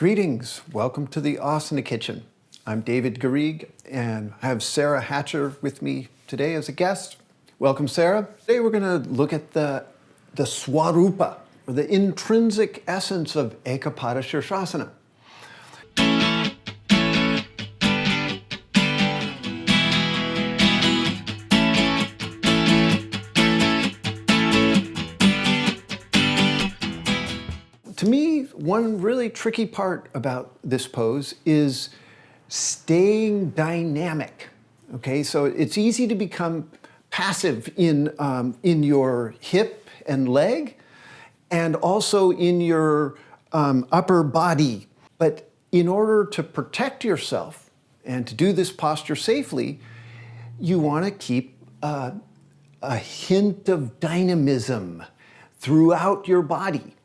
Greetings, welcome to the Asana Kitchen. I'm David Garrigues and I have Sarah Hatcher with me today as a guest. Welcome, Sarah. Today we're going to look at the swarupa, or the intrinsic essence of Ekapada Sirsasana. To me, one really tricky part about this pose is staying dynamic. Okay, so it's easy to become passive in your hip and leg, and also in your upper body. But in order to protect yourself and to do this posture safely, you want to keep a hint of dynamism throughout your body.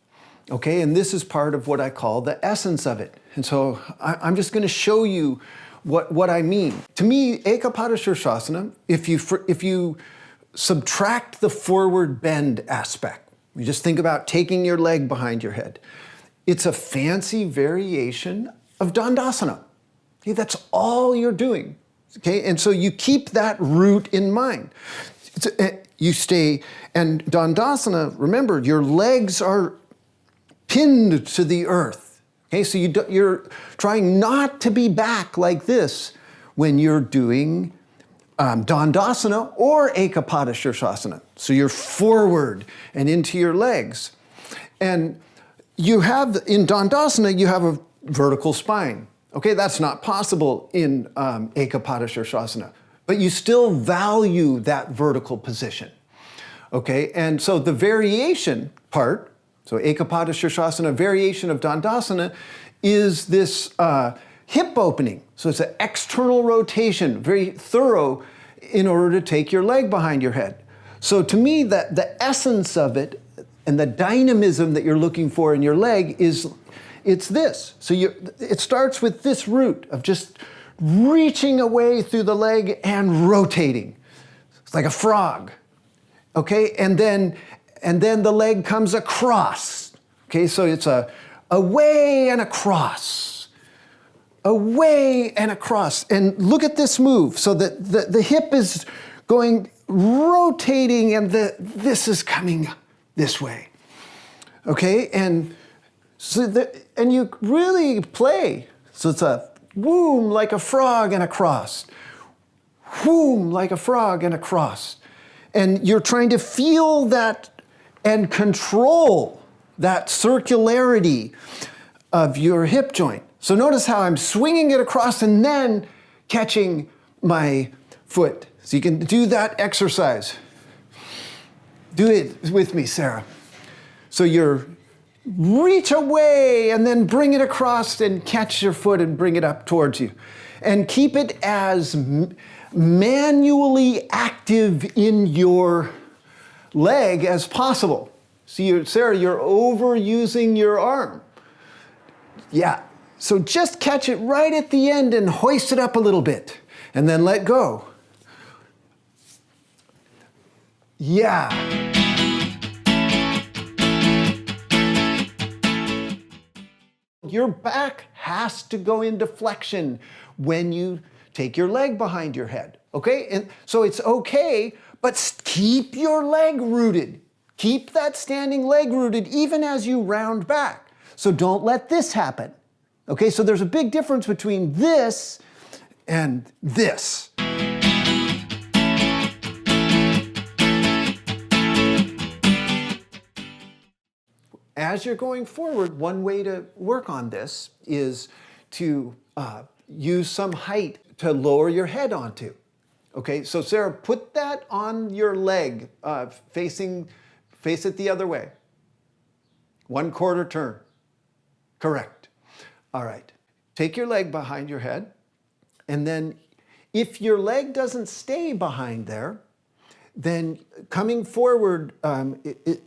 Okay, and this is part of what I call the essence of it. And so I'm just going to show you what I mean. To me, Ekapada Sirsasana, if you subtract the forward bend aspect, you just think about taking your leg behind your head. It's a fancy variation of Dandasana. Okay, that's all you're doing. Okay, and so you keep that root in mind. You stay, and Dandasana, remember, your legs are pinned to the earth. Okay, so you're trying not to be back like this when you're doing Dandasana or Ekapada Sirsasana. So you're forward and into your legs. And you have, in Dandasana, you have a vertical spine. Okay, that's not possible in Ekapada Sirsasana, but you still value that vertical position. Okay, and so the variation part, so Ekapada Sirsasana, variation of Dandasana, is this hip opening. So it's an external rotation, very thorough, in order to take your leg behind your head. So to me, the essence of it and the dynamism that you're looking for in your leg it's this. So it starts with this root of just reaching away through the leg and rotating. It's like a frog. Okay, and then the leg comes across. Okay, so it's a away and across. Away and across. And look at this move. So the hip is going, rotating, and this is coming this way. Okay, and and you really play. So it's a womb like a frog and across. Womb like a frog and across. And you're trying to feel that and control that circularity of your hip joint. So notice how I'm swinging it across and then catching my foot. So you can do that exercise. Do it with me, Sarah. So you're reach away and then bring it across and catch your foot and bring it up towards you. And keep it as manually active in your leg as possible. See, Sarah, you're overusing your arm. Yeah, so just catch it right at the end and hoist it up a little bit, and then let go. Yeah. Your back has to go into flexion when you take your leg behind your head, okay? And so it's okay, but keep your leg rooted. Keep that standing leg rooted even as you round back. So don't let this happen. Okay, so there's a big difference between this and this. As you're going forward, one way to work on this is to use some height to lower your head onto. Okay, so Sarah, put that on your leg, face it the other way. 1/4 turn. Correct. All right. Take your leg behind your head, and then if your leg doesn't stay behind there, then coming forward, it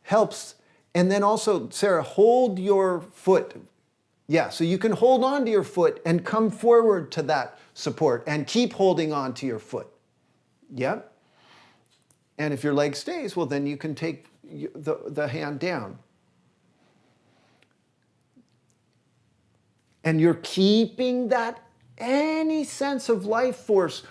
helps. And then also, Sarah, hold your foot. Yeah, so you can hold on to your foot and come forward to that support and keep holding on to your foot. Yep. And if your leg stays, well, then you can take the hand down. And you're keeping that, any sense of life force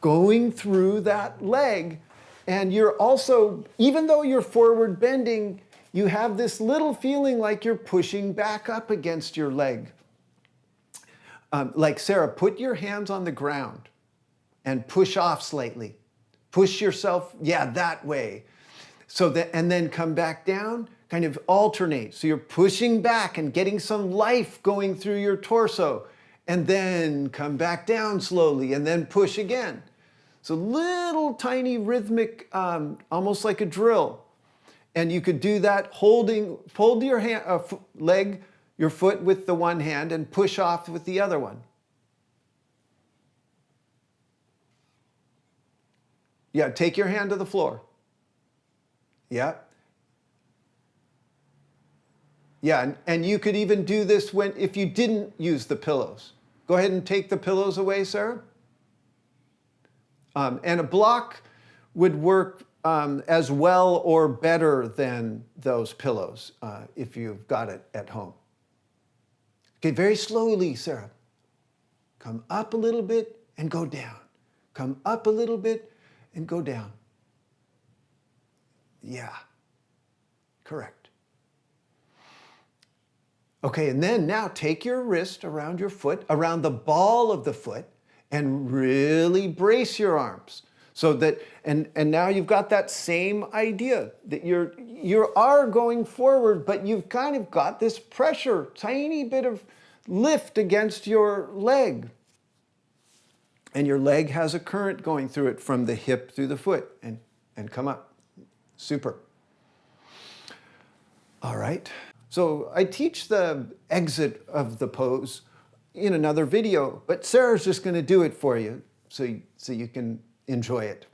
going through that leg. And you're also, even though you're forward bending, you have this little feeling like you're pushing back up against your leg. Like Sarah, put your hands on the ground and push off slightly. Push yourself, yeah, that way. So that, and then come back down, kind of alternate. So you're pushing back and getting some life going through your torso, and then come back down slowly and then push again. So little tiny rhythmic, almost like a drill. And you could do that hold your hand, leg, your foot with the one hand and push off with the other one. Yeah, take your hand to the floor. Yeah. Yeah, and you could even do this if you didn't use the pillows. Go ahead and take the pillows away, Sarah. And a block would work as well or better than those pillows if you've got it at home. Okay, very slowly, Sarah. Come up a little bit and go down. Come up a little bit and go down. Yeah, correct. Okay, and then now take your wrist around your foot, around the ball of the foot, and really brace your arms. So that, and now you've got that same idea that you are going forward, but you've kind of got this pressure, tiny bit of lift against your leg. And your leg has a current going through it from the hip through the foot and come up. Super. All right. So I teach the exit of the pose in another video, but Sarah's just going to do it for you so you can enjoy it.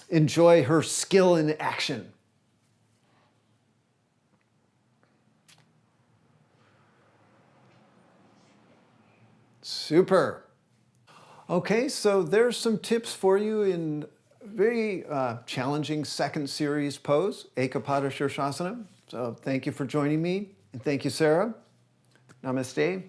Enjoy her skill in action. Super. Okay, so there's some tips for you in very challenging second series pose, Ekapada Sirsasana. So thank you for joining me, and thank you, Sarah. Namaste.